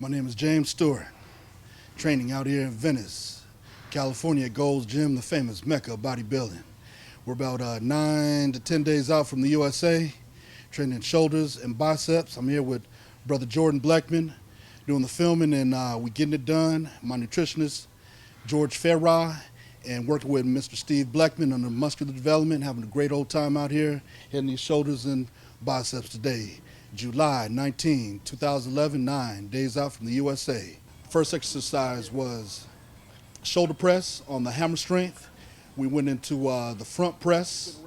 My name is James Stewart, training out here in Venice, California at Gold's Gym, the famous Mecca of bodybuilding. We're about 9 to 10 days out from the USA, training shoulders and biceps. I'm here with Brother Jordan Blackman doing the filming and we getting it done. My nutritionist, George Farrar, and working with Mr. Steve Blackman on the muscular development, having a great old time out here, hitting these shoulders and biceps today. July 19, 2011, 9 days out from the USA. First exercise was shoulder press on the hammer strength. We went into the front press.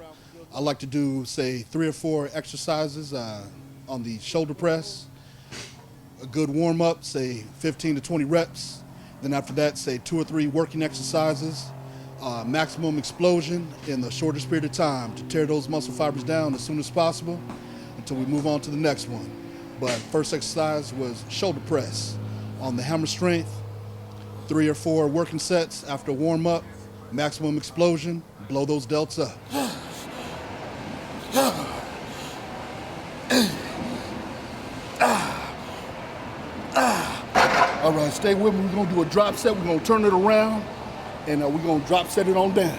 I like to do, say, 3 or 4 exercises on the shoulder press. A good warm-up, say 15 to 20 reps. Then after that, say 2 or 3 working exercises. Maximum explosion in the shortest period of time to tear those muscle fibers down as soon as possible until we move on to the next one. But first exercise was shoulder press on the hammer strength, 3 or 4 working sets after warm up, maximum explosion, blow those delts up. All right, stay with me. We're gonna do a drop set. We're gonna turn it around and we're gonna drop set it on down.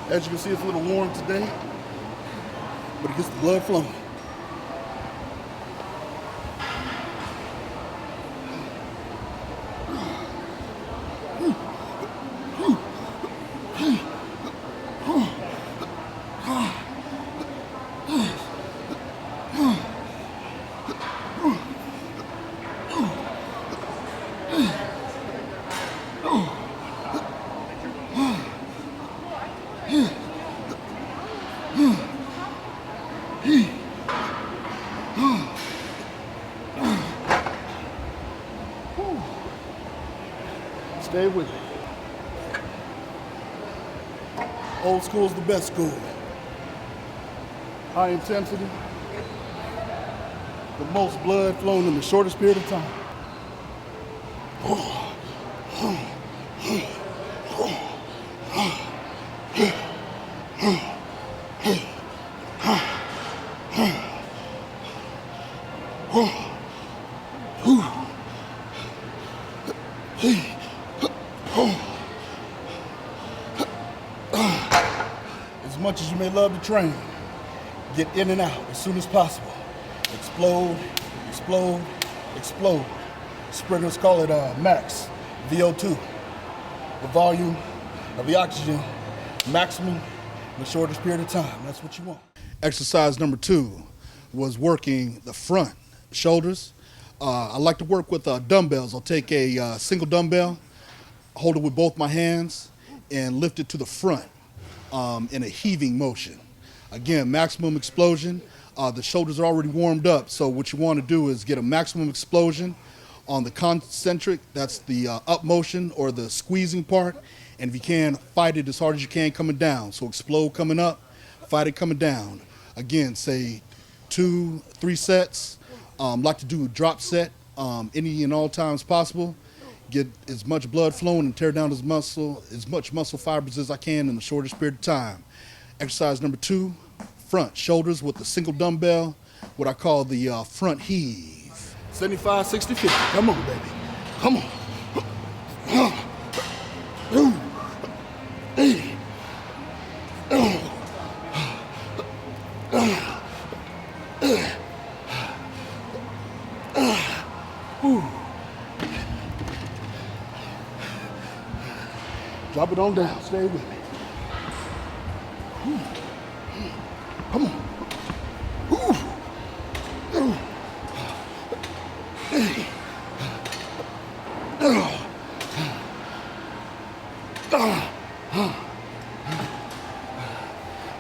As you can see, it's a little warm today, but it gets the blood flowing. Stay with me. Old school is the best school. High intensity, the most blood flowing in the shortest period of time. As much as you may love to train, get in and out as soon as possible. Explode, explode, explode. Sprinters call it max, VO2. The volume of the oxygen, maximum in the shortest period of time. That's what you want. Exercise number 2 was working the front shoulders. I like to work with dumbbells. I'll take a single dumbbell, hold it with both my hands, and lift it to the front in a heaving motion. Again, maximum explosion. The shoulders are already warmed up, so what you want to do is get a maximum explosion on the concentric, that's the up motion or the squeezing part, and if you can, fight it as hard as you can coming down. So explode coming up, fight it coming down. Again, say 2, 3 sets. Like to do a drop set any and all times possible. Get as much blood flowing and tear down as much muscle fibers as I can in the shortest period of time. Exercise number 2, front shoulders with the single dumbbell, what I call the front heave. 75, 60, 50. Come on, baby. Come on. Drop it on down. Stay with me. Come on.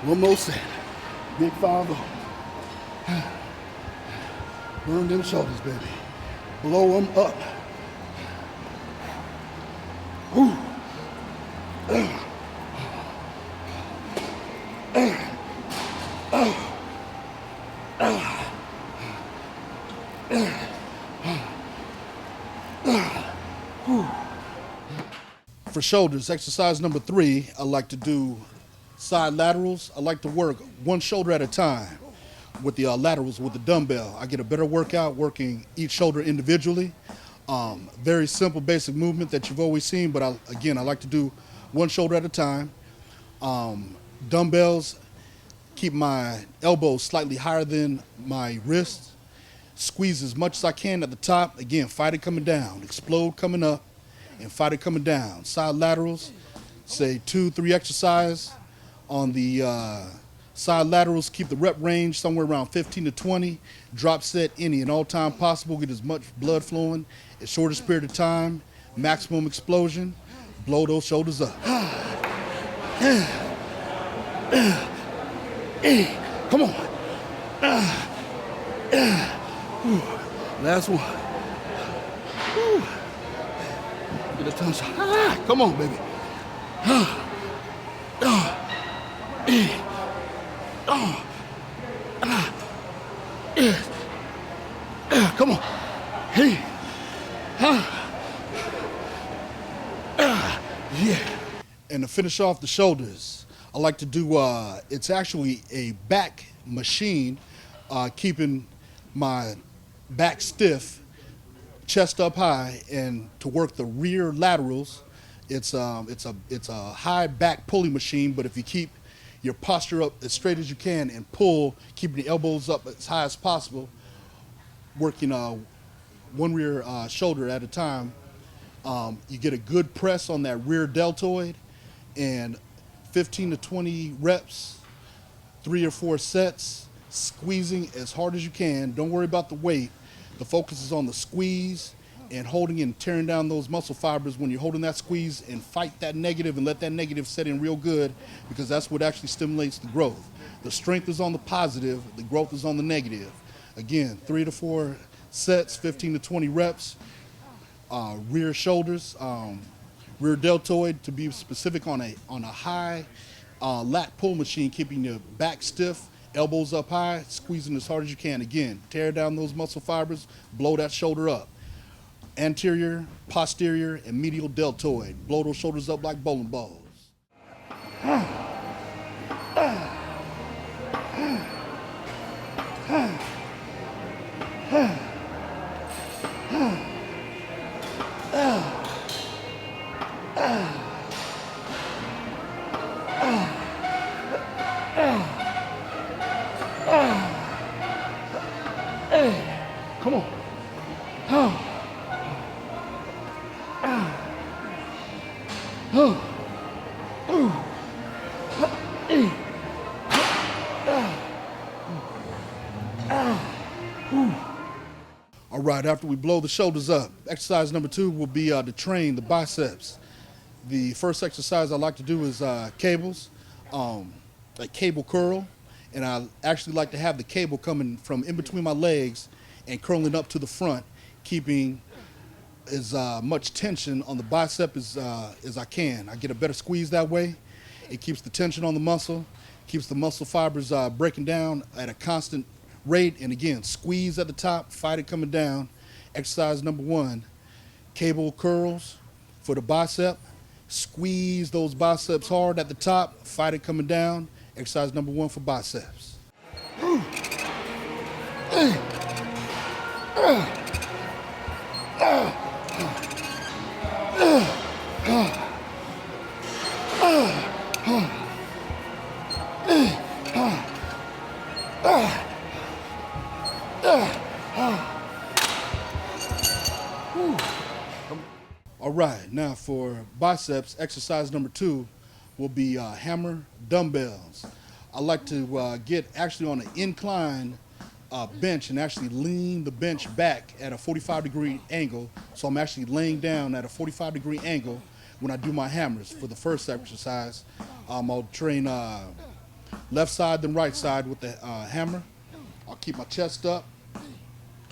One more set. Big 5-0. Burn them shoulders, baby. Blow them up. For shoulders, exercise number 3, I like to do Side laterals, I like to work one shoulder at a time with the laterals with the dumbbell. I get a better workout working each shoulder individually. Very simple, basic movement that you've always seen, but I like to do one shoulder at a time. Dumbbells, keep my elbows slightly higher than my wrists. Squeeze as much as I can at the top. Again, fight it coming down, explode coming up, and fight it coming down. Side laterals, say 2-3 exercises. On the side laterals, keep the rep range somewhere around 15 to 20. Drop set any and all time possible. Get as much blood flowing as shortest period of time. Maximum explosion. Blow those shoulders up. Come on. Last one. Get a tongue shot. Come on, baby. Come on. Hey. Yeah. And to finish off the shoulders, I like to do, it's actually a back machine, keeping my back stiff, chest up high, and to work the rear laterals. It's a high back pulley machine, but if you keep your posture up as straight as you can and pull, keeping the elbows up as high as possible, working one rear shoulder at a time, you get a good press on that rear deltoid, and 15 to 20 reps, 3 or 4 sets, squeezing as hard as you can. Don't worry about the weight. The focus is on the squeeze and holding and tearing down those muscle fibers when you're holding that squeeze, and fight that negative and let that negative set in real good, because that's what actually stimulates the growth. The strength is on the positive, the growth is on the negative. Again, 3 to 4 sets, 15 to 20 reps, rear shoulders, rear deltoid, to be specific, on a high lat pull machine, keeping your back stiff, elbows up high, squeezing as hard as you can. Again, tear down those muscle fibers, blow that shoulder up. Anterior, posterior, and medial deltoid. Blow those shoulders up like bowling balls. Come on. All right, after we blow the shoulders up, exercise number 2 will be to train the biceps. The first exercise I like to do is cables, a cable curl, and I actually like to have the cable coming from in between my legs and curling up to the front, keeping as much tension on the bicep as I can. I get a better squeeze that way. It keeps the tension on the muscle, keeps the muscle fibers breaking down at a constant rate, and again, squeeze at the top, fight it coming down. Exercise number 1, cable curls for the bicep. Squeeze those biceps hard at the top, fight it coming down. Exercise number 1 for biceps. All right, now for biceps, exercise number 2 will be hammer dumbbells. I like to get actually on an incline bench and actually lean the bench back at a 45-degree angle. So I'm actually laying down at a 45-degree angle when I do my hammers. For the first exercise, I'll train left side then right side with the hammer. I'll keep my chest up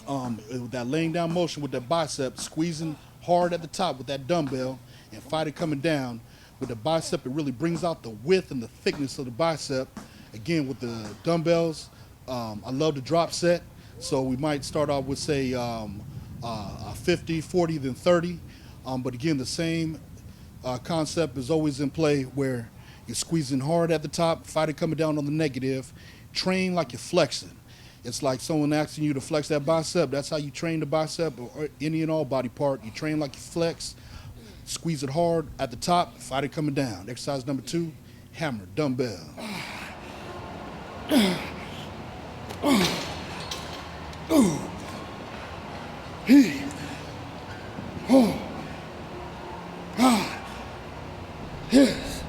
with that laying down motion with that bicep, squeezing hard at the top with that dumbbell, and fight it coming down. With the bicep, it really brings out the width and the thickness of the bicep. Again, with the dumbbells, I love the drop set, so we might start off with, say, a 50, 40, then 30. But again, the same concept is always in play, where You're squeezing hard at the top, fight it coming down on the negative. Train like you're flexing. It's like someone asking you to flex that bicep. That's how you train the bicep or any and all body part. You train like you flex, squeeze it hard at the top, fight it coming down. Exercise number 2, hammer, dumbbell. Heave. Yes.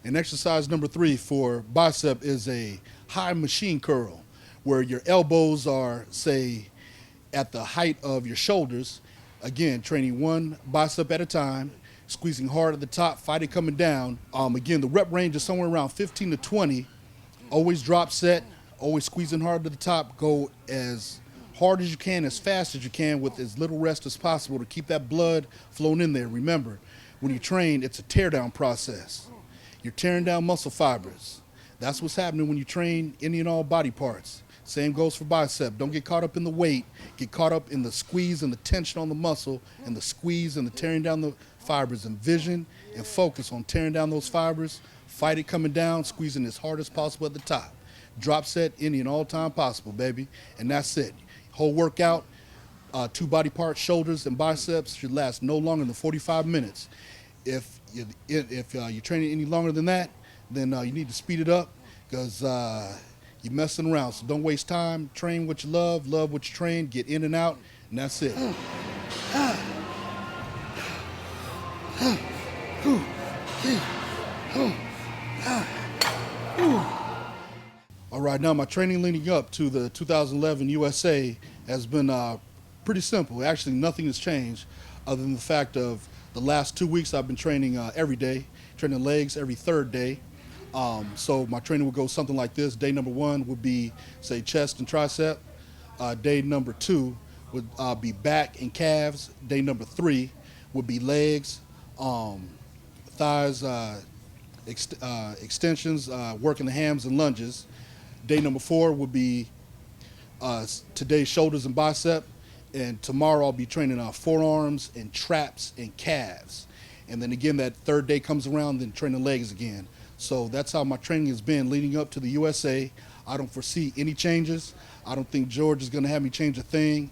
And exercise number 3 for bicep is a high machine curl, where your elbows are, say, at the height of your shoulders. Again, training one bicep at a time, squeezing hard at the top, fighting coming down. Again, the rep range is somewhere around 15 to 20. Always drop set, always squeezing hard at the top. Go as hard as you can, as fast as you can, with as little rest as possible to keep that blood flowing in there. Remember, when you train, it's a tear down process. You're tearing down muscle fibers. That's what's happening when you train any and all body parts. Same goes for bicep. Don't get caught up in the weight. Get caught up in the squeeze and the tension on the muscle and the squeeze and the tearing down the fibers. Envision and focus on tearing down those fibers. Fight it coming down, squeezing as hard as possible at the top. Drop set any and all time possible, baby. And that's it. Whole workout, 2 body parts, shoulders and biceps, should last no longer than 45 minutes. If you're training any longer than that, then you need to speed it up, because you're messing around. So don't waste time. Train what you love what you train, get in and out, and that's it. All right, now my training leading up to the 2011 USA has been pretty simple. Actually, nothing has changed other than the fact of the last 2 weeks I've been training every day, training legs every third day. So my training would go something like this. Day number 1 would be, say, chest and tricep. Day number 2 would be back and calves. Day number 3 would be legs, thighs, extensions, working the hams and lunges. Day number 4 would be today's shoulders and bicep. And tomorrow I'll be training forearms and traps and calves. And then again, that third day comes around, then training legs again. So that's how my training has been leading up to the USA. I don't foresee any changes. I don't think George is going to have me change a thing.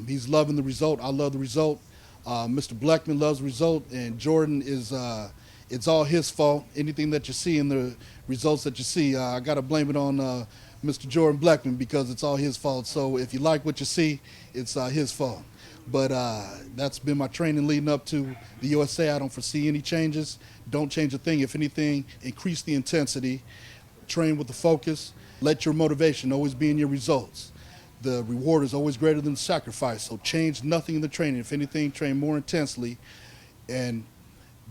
He's loving the result. I love the result. Mr. Blackman loves the result. And Jordan is, it's all his fault. Anything that you see in the results that you see, I got to blame it on Mr. Jordan Blackman, because it's all his fault. So if you like what you see, it's his fault. But that's been my training leading up to the USA. I don't foresee any changes. Don't change a thing. If anything, increase the intensity. Train with the focus. Let your motivation always be in your results. The reward is always greater than the sacrifice. So change nothing in the training. If anything, train more intensely, and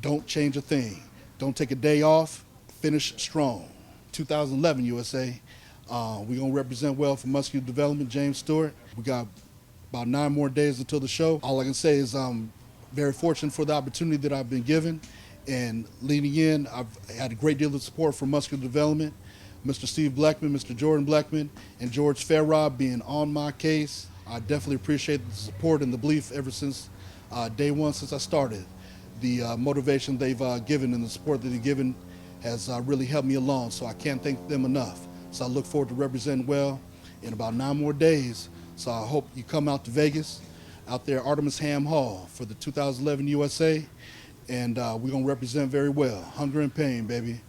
don't change a thing. Don't take a day off. Finish strong. 2011 USA. We're going to represent well for muscular development, James Stewart. We got about 9 more days until the show. All I can say is I'm very fortunate for the opportunity that I've been given. And leading in, I've had a great deal of support from muscular development. Mr. Steve Blackman, Mr. Jordan Blackman, and George Farrod being on my case. I definitely appreciate the support and the belief ever since day 1, since I started. The motivation they've given and the support that they've given has really helped me along, so I can't thank them enough. So I look forward to representing well in about 9 more days. So I hope you come out to Vegas, out there, Artemis Ham Hall, for the 2011 USA, and we're going to represent very well. Hunger and pain, baby.